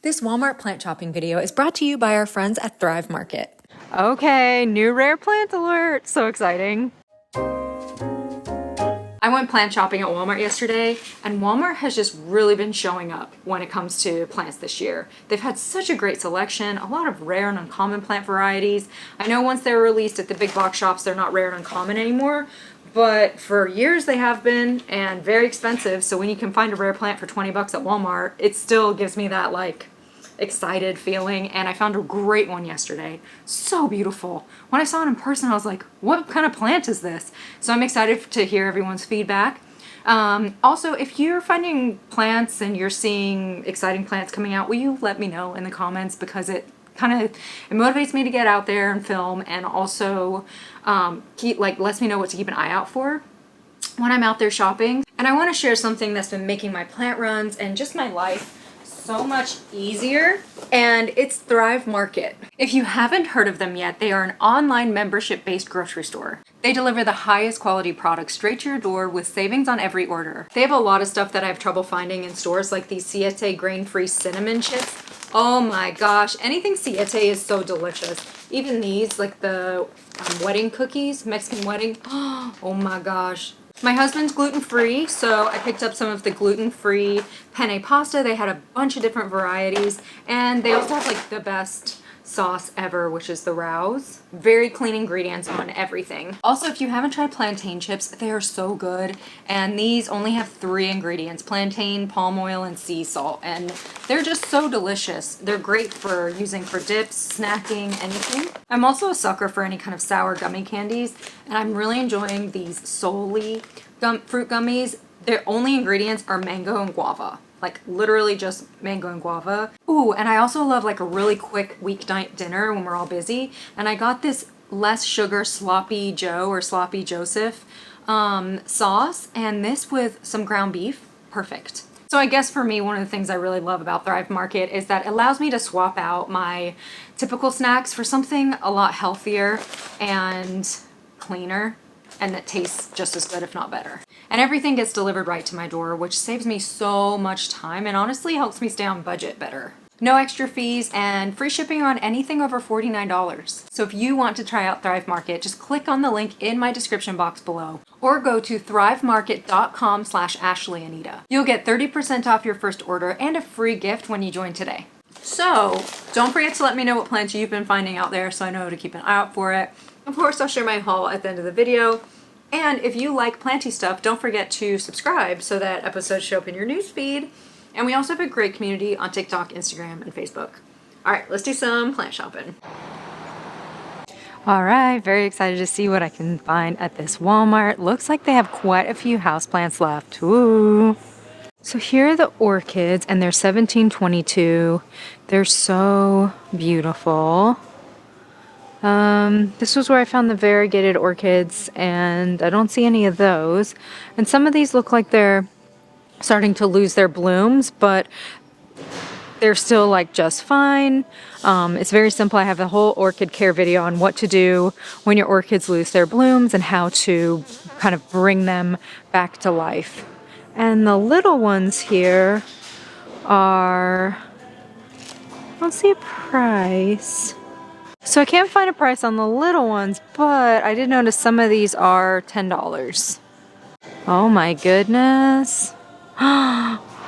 This Walmart plant shopping video is brought to you by our friends at Thrive Market. Okay, new rare plant alert. So exciting. I went plant shopping at Walmart yesterday, and Walmart has just really been showing up when it comes to plants this year. They've had such a great selection, a lot of rare and uncommon plant varieties. I know once they're released at the big box shops, they're not rare and uncommon anymore, but for years they have been, and very expensive. So when you can find a rare plant for 20 bucks at Walmart, it still gives me that excited feeling. And I found a great one yesterday. So beautiful. When I saw it in person, I was like, what kind of plant is this? So I'm excited to hear everyone's feedback. Also, if you're finding plants and you're seeing exciting plants coming out, will you let me know in the comments, because it motivates me to get out there and film, and also lets me know what to keep an eye out for when I'm out there shopping. And I want to share something that's been making my plant runs and just my life so much easier, and it's Thrive Market. If you haven't heard of them yet, they are an online membership-based grocery store. They deliver the highest quality products straight to your door with savings on every order. They have a lot of stuff that I have trouble finding in stores, like these Siete grain-free cinnamon chips. Oh my gosh, anything Siete is so delicious. Even these, like the wedding cookies, Mexican wedding. Oh my gosh. My husband's gluten-free, so I picked up some of the gluten-free penne pasta. They had a bunch of different varieties, and they also have the best sauce ever, which is the Rouse. Very clean ingredients on everything. Also, if you haven't tried plantain chips, they are so good, and these only have 3 ingredients: plantain, palm oil, and sea salt, and they're just so delicious. They're great for using for dips, snacking, anything. I'm also a sucker for any kind of sour gummy candies, and I'm really enjoying these Solely fruit gummies. Their only ingredients are mango and guava. Literally just mango and guava. Ooh, and I also love a really quick weeknight dinner when we're all busy. And I got this less sugar Sloppy Joe or Sloppy Joseph sauce, and this with some ground beef. Perfect. So I guess for me, one of the things I really love about Thrive Market is that it allows me to swap out my typical snacks for something a lot healthier and cleaner, and that tastes just as good, if not better. And everything gets delivered right to my door, which saves me so much time and honestly helps me stay on budget better. No extra fees and free shipping on anything over $49. So if you want to try out Thrive Market, just click on the link in my description box below, or go to thrivemarket.com/AshleyAnita. You'll get 30% off your first order and a free gift when you join today. So don't forget to let me know what plants you've been finding out there, so I know to keep an eye out for it. Of course, I'll share my haul at the end of the video. And if you like planty stuff, don't forget to subscribe so that episodes show up in your newsfeed. And we also have a great community on TikTok, Instagram, and Facebook. All right, let's do some plant shopping. All right, very excited to see what I can find at this Walmart. Looks like they have quite a few houseplants left. Ooh. So here are the orchids, and they're $17.22. They're so beautiful. This was where I found the variegated orchids, and I don't see any of those. And some of these look like they're starting to lose their blooms, but they're still just fine. It's very simple. I have a whole orchid care video on what to do when your orchids lose their blooms and how to kind of bring them back to life. And the little ones here are, I don't see a price. So I can't find a price on the little ones, but I did notice some of these are $10. Oh my goodness.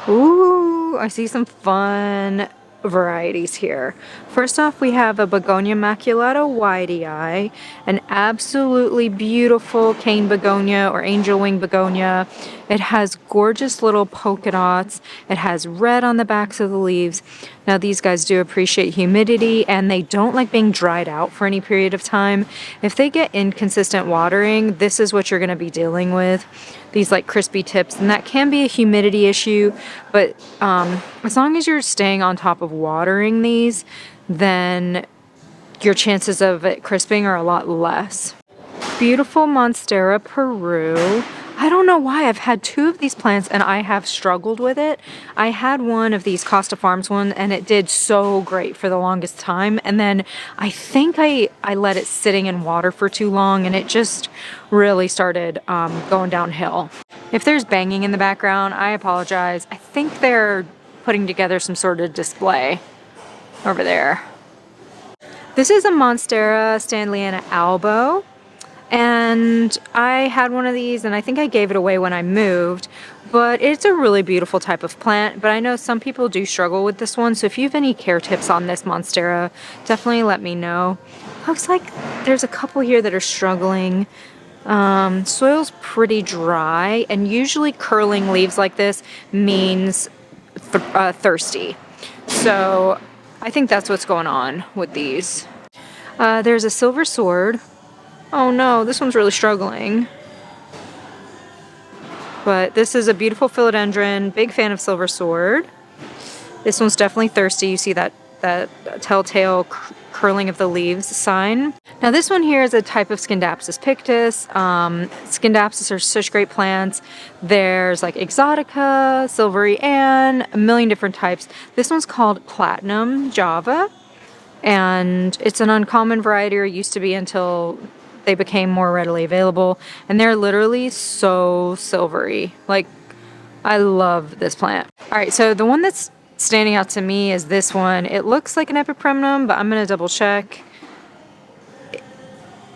Ooh, I see some fun varieties here. First off, we have a Begonia maculata whitey eye, an absolutely beautiful cane begonia or angel wing begonia. It has gorgeous little polka dots. It has red on the backs of the leaves. Now these guys do appreciate humidity, and they don't like being dried out for any period of time. If they get inconsistent watering, this is what you're going to be dealing with. These crispy tips, and that can be a humidity issue, but as long as you're staying on top of watering these, then your chances of it crisping are a lot less. Beautiful Monstera Peru. I don't know why I've had 2 of these plants and I have struggled with it. I had one of these Costa Farms one, and it did so great for the longest time, and then I think I let it sitting in water for too long, and it just really started going downhill. If there's banging in the background, I apologize. I think they're putting together some sort of display over there. This is a Monstera Stanleyana albo, and I had one of these and I think I gave it away when I moved, but it's a really beautiful type of plant. But I know some people do struggle with this one, so if you have any care tips on this Monstera, definitely let me know. Looks like there's a couple here that are struggling. Soil's pretty dry, and usually curling leaves like this means thirsty. So I think that's what's going on with these. There's a silver sword. Oh no, this one's really struggling. But this is a beautiful philodendron. Big fan of silver sword. This one's definitely thirsty. You see that telltale curling of the leaves sign. Now this one here is a type of Scindapsus pictus. Scindapsus are such great plants. There's like Exotica, Silvery Ann, a million different types. This one's called Platinum Java, and it's an uncommon variety, or used to be until they became more readily available. And they're literally so silvery. Like, I love this plant. All right, so the one that's standing out to me is this one. It looks like an epipremnum, but I'm gonna double check.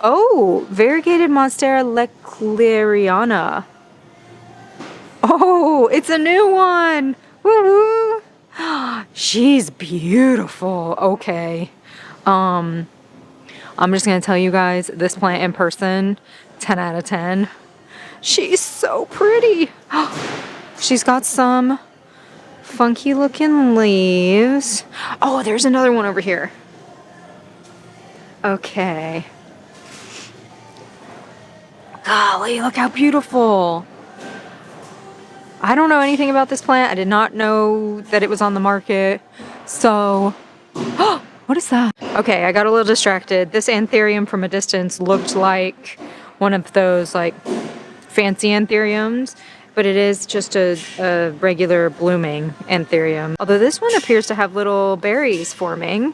Oh, variegated Monstera leclerariana. Oh, it's a new one. Woo woo. She's beautiful. Okay. I'm just gonna tell you guys, this plant in person, 10 out of 10. She's so pretty. She's got some funky looking leaves. Oh, there's another one over here. Okay. Golly, look how beautiful. I don't know anything about this plant. I did not know that it was on the market. So, what is that? Okay, I got a little distracted. This anthurium from a distance looked like one of those like fancy anthuriums, but it is just a regular blooming anthurium. Although this one appears to have little berries forming,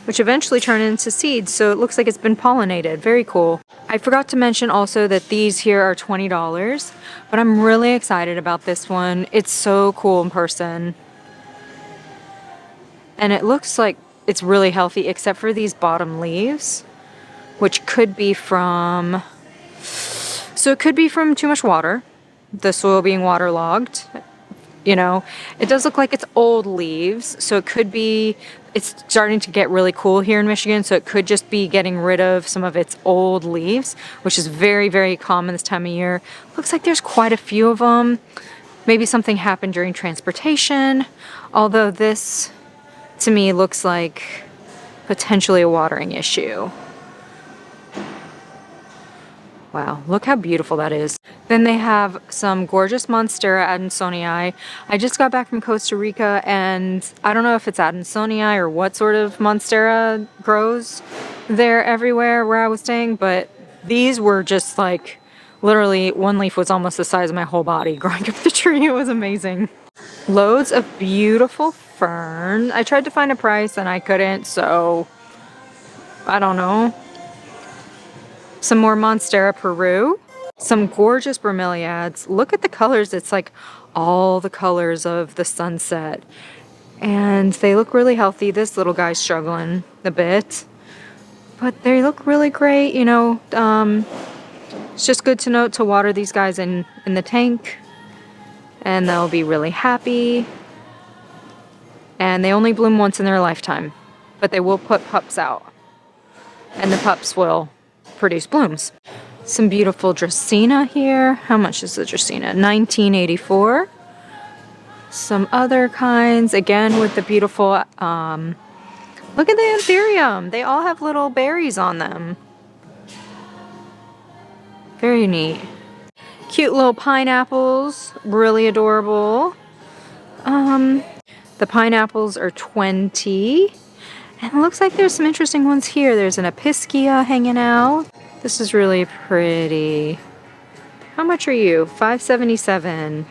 which eventually turn into seeds, so it looks like it's been pollinated. Very cool. I forgot to mention also that these here are $20, but I'm really excited about this one. It's so cool in person. And it looks like it's really healthy, except for these bottom leaves, which could be from... So it could be from too much water, the soil being waterlogged. You know, it does look like it's old leaves, so it could be, it's starting to get really cool here in Michigan, so it could just be getting rid of some of its old leaves, which is very, very common this time of year. Looks like there's quite a few of them. Maybe something happened during transportation, although this, to me, looks like potentially a watering issue. Wow, look how beautiful that is. Then they have some gorgeous Monstera adansonii. I just got back from Costa Rica, and I don't know if it's adansonii or what sort of Monstera grows there everywhere where I was staying, but these were just like, literally one leaf was almost the size of my whole body growing up the tree. It was amazing. Loads of beautiful fern. I tried to find a price and I couldn't, so I don't know. Some more Monstera Peru. Some gorgeous bromeliads. Look at the colors. It's like all the colors of the sunset. And they look really healthy. This little guy's struggling a bit, but they look really great. You know, it's just good to note to water these guys in the tank, and they'll be really happy. And they only bloom once in their lifetime, but they will put pups out, and the pups will produce blooms. Some beautiful Dracaena here. How much is the Dracaena? $19.84. Some other kinds, again with the beautiful, look at the anthurium. They all have little berries on them. Very neat. Cute little pineapples, really adorable. The pineapples are $20. And it looks like there's some interesting ones here. There's an Apiscia hanging out. This is really pretty. How much are you? $5.77.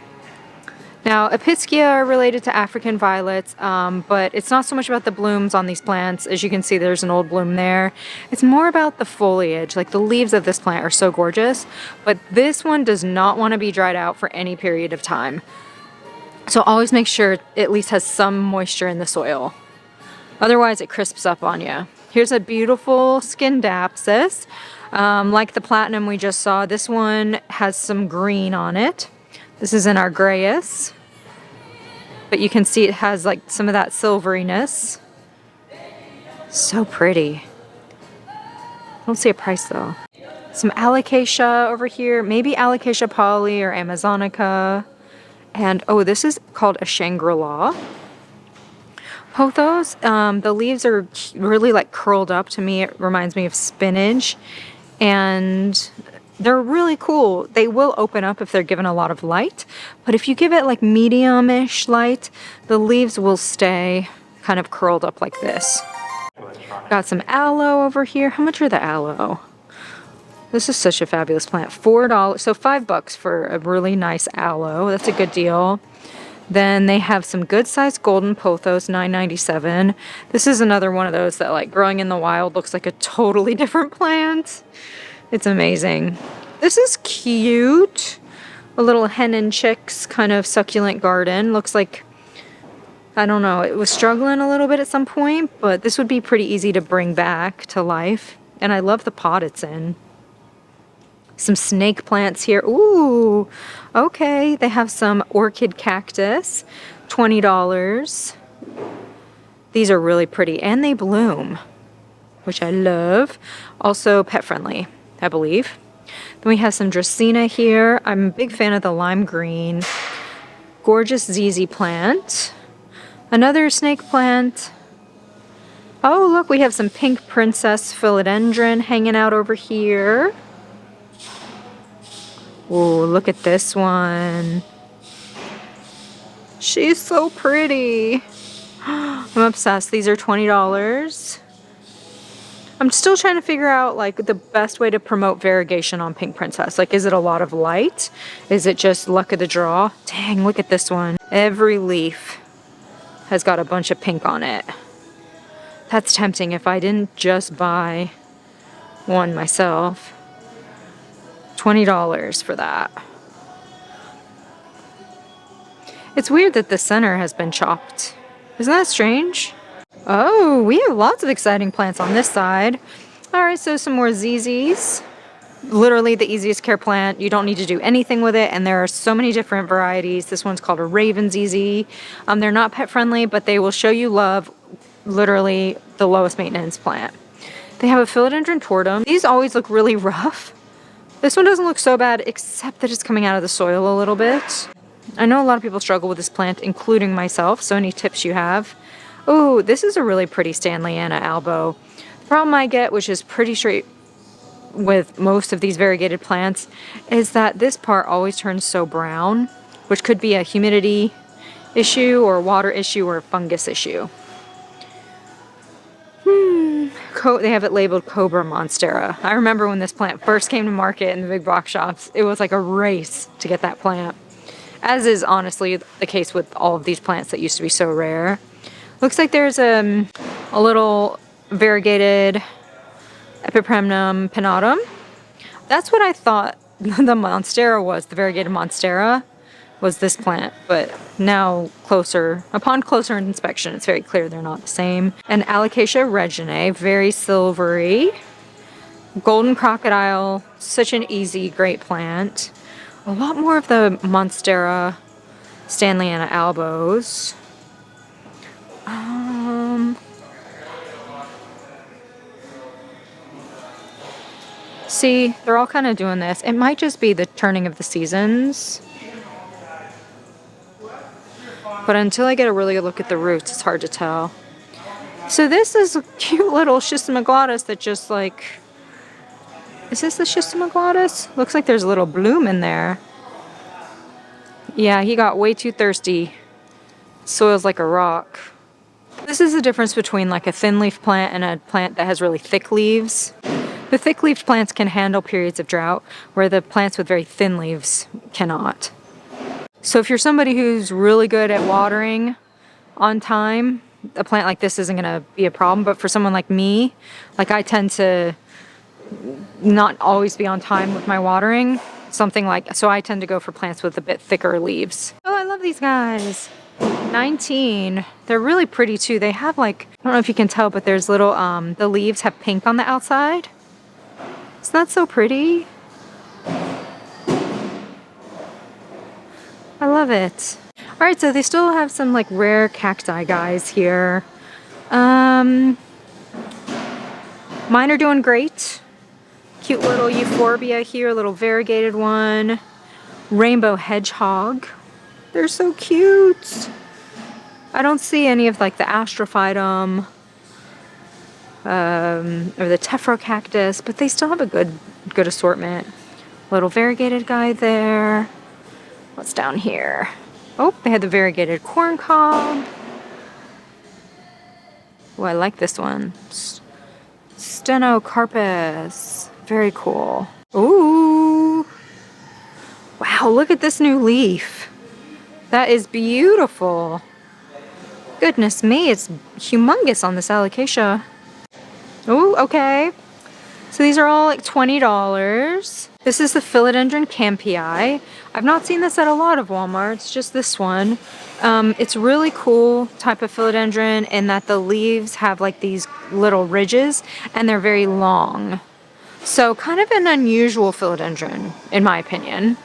Now, Apiscia are related to African violets, but it's not so much about the blooms on these plants. As you can see, there's an old bloom there. It's more about the foliage. Like, the leaves of this plant are so gorgeous, but this one does not want to be dried out for any period of time. So always make sure it at least has some moisture in the soil. Otherwise it crisps up on you. Here's a beautiful Scindapsus. Like the platinum we just saw, this one has some green on it. This is an Argyris. But you can see it has like some of that silveriness. So pretty. I don't see a price though. Some Alocasia over here. Maybe Alocasia poly or Amazonica. And oh, this is called a Shangri-La. Pothos, the leaves are really like curled up. To me, it reminds me of spinach. And they're really cool. They will open up if they're given a lot of light. But if you give it like medium-ish light, the leaves will stay kind of curled up like this. Got some aloe over here. How much are the aloe? This is such a fabulous plant. $4, so $5 for a really nice aloe. That's a good deal. Then they have some good-sized golden pothos, $9.97. This is another one of those that, like, growing in the wild looks like a totally different plant. It's amazing. This is cute. A little hen and chicks kind of succulent garden. Looks like, I don't know, it was struggling a little bit at some point, but this would be pretty easy to bring back to life. And I love the pot it's in. Some snake plants here. Ooh, okay. They have some orchid cactus, $20. These are really pretty and they bloom, which I love. Also pet friendly, I believe. Then we have some Dracaena here. I'm a big fan of the lime green. Gorgeous ZZ plant. Another snake plant. Oh, look, we have some pink princess philodendron hanging out over here. Oh, look at this one. She's so pretty. I'm obsessed. These are $20. I'm still trying to figure out like the best way to promote variegation on pink princess. Like, is it a lot of light? Is it just luck of the draw? Dang, look at this one. Every leaf has got a bunch of pink on it. That's tempting if I didn't just buy one myself. $20 for that. It's weird that the center has been chopped. Isn't that strange? Oh, we have lots of exciting plants on this side. All right, so some more ZZs. Literally the easiest care plant. You don't need to do anything with it, and there are so many different varieties. This one's called a Raven ZZ. They're not pet friendly, but they will show you love. Literally the lowest maintenance plant. They have a philodendron tortum. These always look really rough. This one doesn't look so bad, except that it's coming out of the soil a little bit. I know a lot of people struggle with this plant, including myself, so any tips you have? Oh, this is a really pretty Stanleyana albo. The problem I get, which is pretty straight with most of these variegated plants, is that this part always turns so brown, which could be a humidity issue or a water issue or a fungus issue. They have it labeled Cobra Monstera. I remember when this plant first came to market in the big box shops, it was like a race to get that plant. As is honestly the case with all of these plants that used to be so rare. Looks like there's a little variegated Epipremnum pinnatum. That's what I thought the Monstera was. The variegated Monstera was this plant, but now upon closer inspection, it's very clear they're not the same. And Alocasia reginae, very silvery. Golden crocodile, such an easy, great plant. A lot more of the Monstera Stanleyana albos. See, they're all kind of doing this. It might just be the turning of the seasons. But until I get a really good look at the roots, it's hard to tell. So this is a cute little Schistoma that just like... Is this the Schistoma? Looks like there's a little bloom in there. Yeah, he got way too thirsty. Soil's like a rock. This is the difference between like a thin leaf plant and a plant that has really thick leaves. The thick leafed plants can handle periods of drought, where the plants with very thin leaves cannot. So if you're somebody who's really good at watering on time, a plant like this isn't going to be a problem. But for someone like me, like I tend to not always be on time with my watering, something like, so I tend to go for plants with a bit thicker leaves. Oh, I love these guys. 19. They're really pretty too. They have like, I don't know if you can tell, but there's little, the leaves have pink on the outside. Isn't that so pretty? I love it. All right, so they still have some like rare cacti guys here. Mine are doing great. Cute little euphorbia here, a little variegated one. Rainbow hedgehog. They're so cute. I don't see any of like the astrophytum or the tephrocactus, but they still have a good assortment. Little variegated guy there. What's down here? Oh, they had the variegated corn cob. Oh, I like this one. Stenocarpus. Very cool. Ooh. Wow, look at this new leaf. That is beautiful. Goodness me, it's humongous on this alocasia. Oh, okay. So these are all like $20. This is the Philodendron Campii. I've not seen this at a lot of Walmarts, just this one. It's really cool type of philodendron in that the leaves have like these little ridges and they're very long. So kind of an unusual philodendron, in my opinion.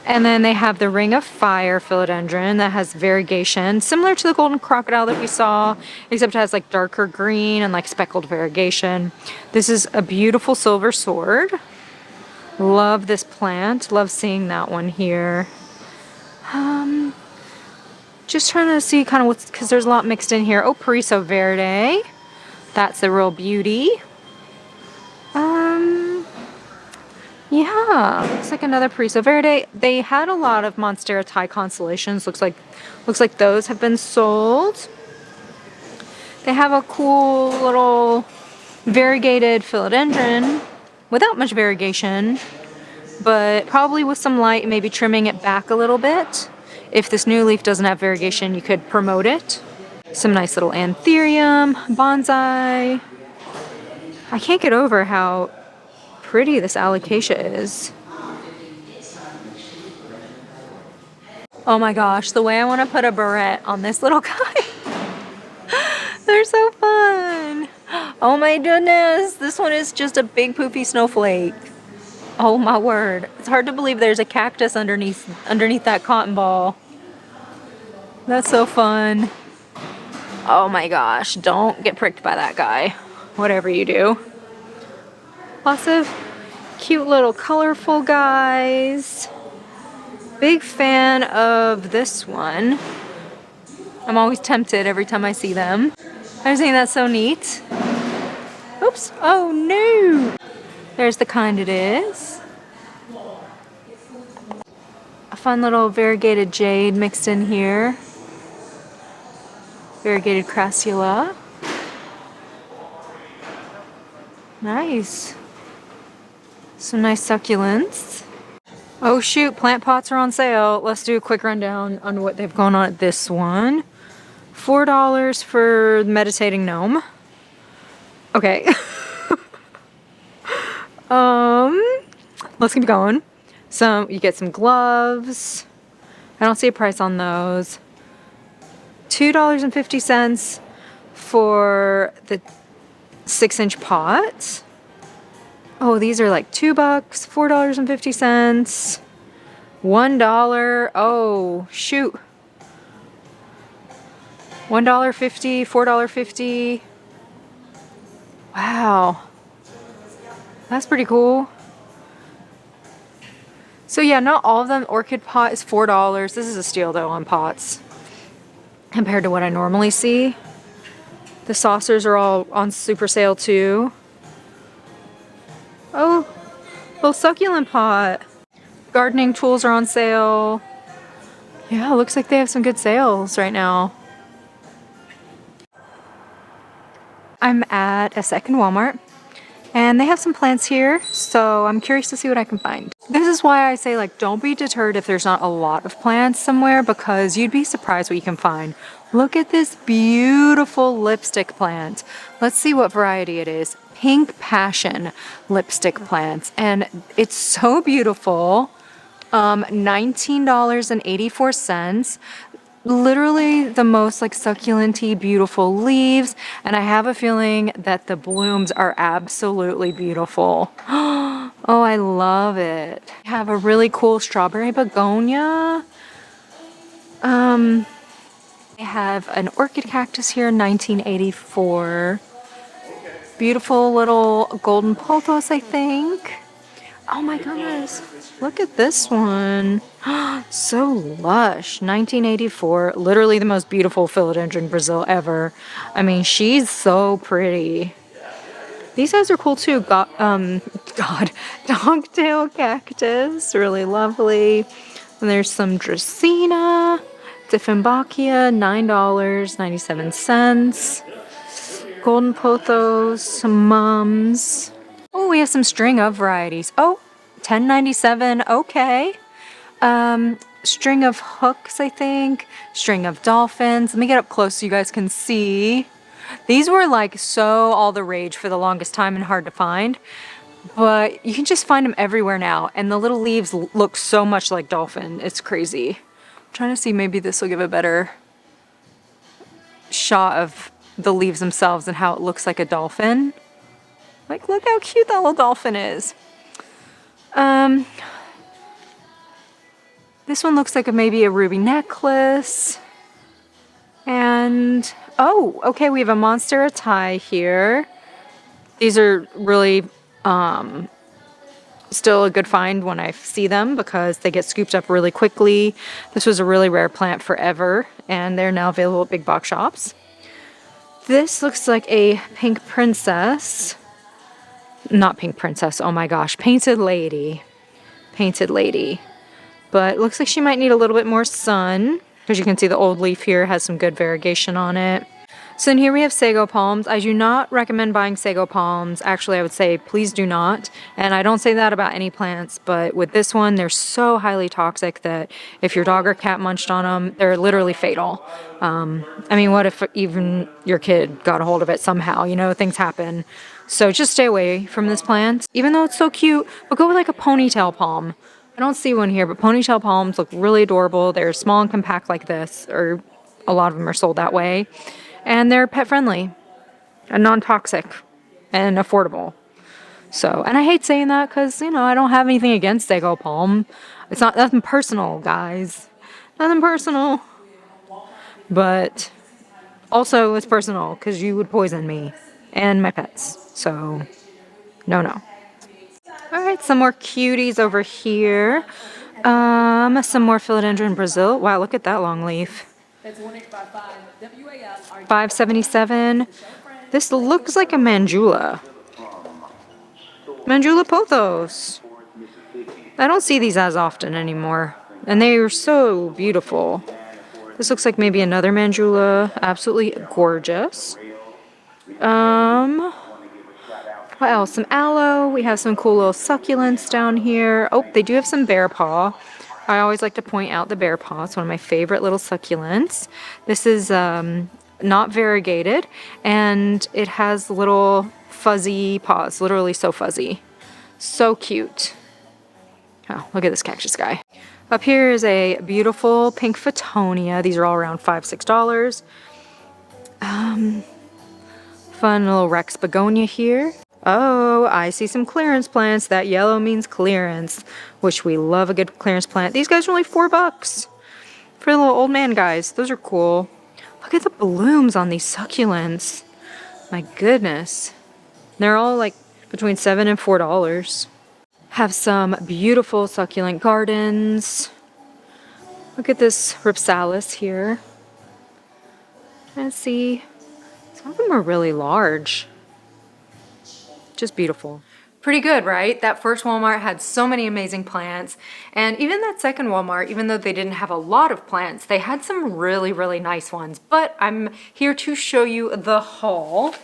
And then they have the Ring of Fire philodendron that has variegation, similar to the golden crocodile that we saw, except it has like darker green and like speckled variegation. This is a beautiful silver sword. Love this plant. Love seeing that one here. Just trying to see kind of what's, because there's a lot mixed in here. Oh, Pariso Verde. That's the real beauty. Yeah, looks like another Pariso Verde. They had a lot of Monstera Thai constellations. Looks like those have been sold. They have a cool little variegated philodendron without much variegation, but probably with some light, maybe trimming it back a little bit. If this new leaf doesn't have variegation, you could promote it. Some nice little anthurium, bonsai. I can't get over how pretty this alocasia is. Oh my gosh, the way I want to put a barrette on this little guy. They're so fun. Oh my goodness, this one is just a big poofy snowflake. Oh my word. It's hard to believe there's a cactus underneath that cotton ball. That's so fun. Oh my gosh, don't get pricked by that guy. Whatever you do. Lots of cute little colorful guys. Big fan of this one. I'm always tempted every time I see them. I just think that's so neat. Oops. Oh no. There's the kind it is. A fun little variegated jade mixed in here. Variegated crassula. Nice. Some nice succulents. Oh shoot, plant pots are on sale. Let's do a quick rundown on what they've gone on at this one. $4 for meditating gnome. Okay. Let's keep going. You get some gloves. I don't see a price on those. $2.50 for the 6-inch pot. Oh, these are like $2, $4.50, $1. Oh, shoot. $1.50, $4.50. Wow. That's pretty cool. So yeah, not all of them. Orchid pot is $4. This is a steal though on pots compared to what I normally see. The saucers are all on super sale too. Oh, little succulent pot. Gardening tools are on sale. Yeah, looks like they have some good sales right now. I'm at a second Walmart and they have some plants here, so I'm curious to see what I can find. This is why I say, like, don't be deterred if there's not a lot of plants somewhere, because you'd be surprised what you can find. Look at this beautiful lipstick plant. Let's see what variety it is. Pink Passion lipstick plants, and it's so beautiful. $19.84. Literally the most like succulenty, beautiful leaves. And I have a feeling that the blooms are absolutely beautiful. Oh, I love it. I have a really cool strawberry begonia. I have an orchid cactus here, 1984. Beautiful little golden pothos, I think. Oh my goodness. Look at this one. So lush. 1984. Literally the most beautiful philodendron Brazil ever. I mean, she's so pretty. These guys are cool too. Dogtail cactus. Really lovely. And there's some Dracaena. Dieffenbachia, $9.97. Golden pothos, some mums. Oh, we have some string of varieties. Oh, $10.97. Okay. String of hooks, I think. String of dolphins. Let me get up close so you guys can see. These were like so all the rage for the longest time and hard to find. But you can just find them everywhere now. And the little leaves look so much like dolphin. It's crazy. I'm trying to see, maybe this will give a better shot of the leaves themselves and how it looks like a dolphin. Like, look how cute that little dolphin is. This one looks like maybe a ruby necklace. And, oh, okay, we have a Monstera tie here. These are really still a good find when I see them because they get scooped up really quickly. This was a really rare plant forever, and they're now available at big box shops. This looks like a pink princess. Not pink princess, oh my gosh, painted lady. Painted lady. But it looks like she might need a little bit more sun. As you can see, the old leaf here has some good variegation on it. So in here we have sago palms. I do not recommend buying sago palms. Actually, I would say please do not. And I don't say that about any plants, but with this one, they're so highly toxic that if your dog or cat munched on them, they're literally fatal. I mean, what if even your kid got a hold of it somehow? You know, things happen. So just stay away from this plant, even though it's so cute. But go with like a ponytail palm. I don't see one here, but ponytail palms look really adorable. They're small and compact like this, or a lot of them are sold that way. And they're pet friendly and non-toxic and affordable. So, and I hate saying that because, you know, I don't have anything against sago palm. It's not nothing personal, guys. Nothing personal. But also it's personal because you would poison me and my pets. So, no. All right, some more cuties over here. Some more philodendron Brazil. Wow, look at that long leaf. $5.77. This looks like a Manjula. Manjula pothos. I don't see these as often anymore. And they are so beautiful. This looks like maybe another Manjula. Absolutely gorgeous. What else? Some aloe. We have some cool little succulents down here. Oh, they do have some bear paw. I always like to point out the bear paw. It's one of my favorite little succulents. This is not variegated, and it has little fuzzy paws. Literally so fuzzy. So cute. Oh, look at this cactus guy. Up here is a beautiful pink Photonia. These are all around $5-6. Fun little Rex begonia here. Oh, I see some clearance plants. That yellow means clearance, which we love a good clearance plant. These guys are only $4 for the little old man guys. Those are cool. Look at the blooms on these succulents. My goodness. They're all like between $7 and $4. Have some beautiful succulent gardens. Look at this Ripsalis here. Let's see. Some of them are really large. Just beautiful. Pretty good, right? That first Walmart had so many amazing plants. And even that second Walmart, even though they didn't have a lot of plants, they had some really, really nice ones. But I'm here to show you the haul.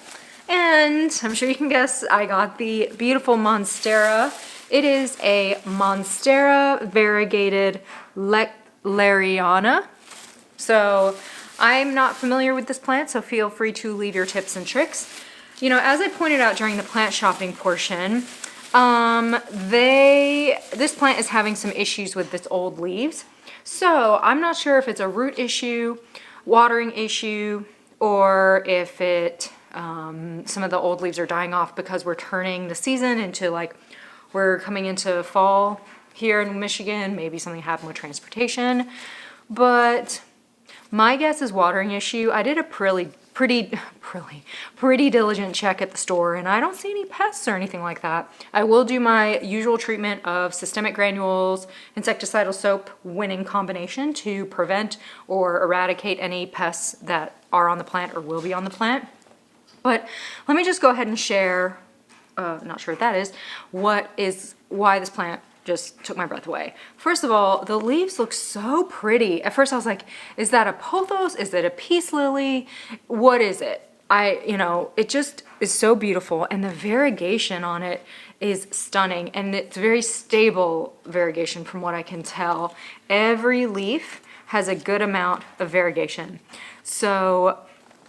And I'm sure you can guess I got the beautiful Monstera. It is a Monstera variegated Lariana. So I'm not familiar with this plant, so feel free to leave your tips and tricks. You know, as I pointed out during the plant shopping portion, This plant is having some issues with its old leaves. So I'm not sure if it's a root issue, watering issue, or if some of the old leaves are dying off because we're turning the season into we're coming into fall here in Michigan. Maybe something happened with transportation, but my guess is watering issue. I did a pretty diligent check at the store, and I don't see any pests or anything like that. I will do my usual treatment of systemic granules, insecticidal soap, winning combination to prevent or eradicate any pests that are on the plant or will be on the plant. But let me just go ahead and share, not sure what that is, why this plant just took my breath away. First of all, the leaves look so pretty. At first I was like, is that a pothos? Is it a peace lily? What is it? It just is so beautiful, and the variegation on it is stunning, and it's very stable variegation from what I can tell. Every leaf has a good amount of variegation. So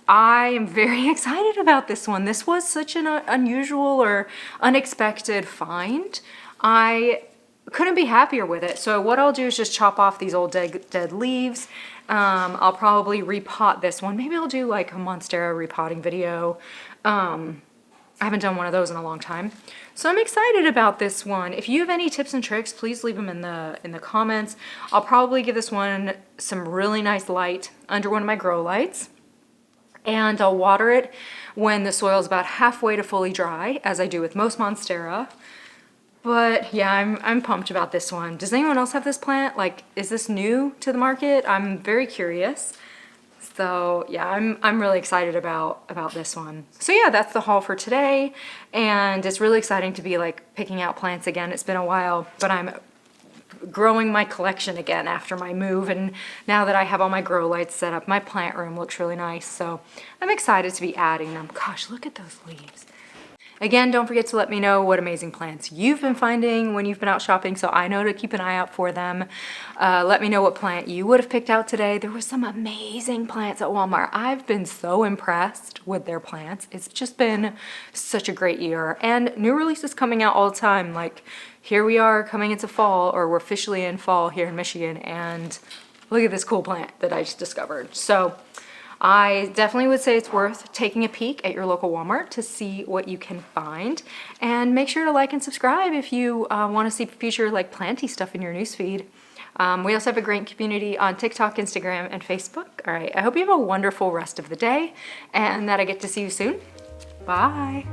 I am very excited about this one. This was such an unusual or unexpected find. I couldn't be happier with it. So what I'll do is just chop off these old dead leaves. I'll probably repot this one. Maybe I'll do like a Monstera repotting video. I haven't done one of those in a long time. So I'm excited about this one. If you have any tips and tricks, please leave them in the comments. I'll probably give this one some really nice light under one of my grow lights. And I'll water it when the soil is about halfway to fully dry, as I do with most Monstera. But yeah, I'm pumped about this one. Does anyone else have this plant? Like, is this new to the market? I'm very curious. So yeah, I'm really excited about this one. So yeah, that's the haul for today. And it's really exciting to be like picking out plants again. It's been a while, but I'm growing my collection again after my move, and now that I have all my grow lights set up, my plant room looks really nice. So I'm excited to be adding them. Gosh, look at those leaves. Again, don't forget to let me know what amazing plants you've been finding when you've been out shopping so I know to keep an eye out for them. Let me know what plant you would have picked out today. There were some amazing plants at Walmart. I've been so impressed with their plants. It's just been such a great year. And new releases coming out all the time. Like, here we are coming into fall, or we're officially in fall here in Michigan, and look at this cool plant that I just discovered. So I definitely would say it's worth taking a peek at your local Walmart to see what you can find. And make sure to like and subscribe if you want to see future like planty stuff in your newsfeed. We also have a great community on TikTok, Instagram, and Facebook. All right, I hope you have a wonderful rest of the day and that I get to see you soon. Bye.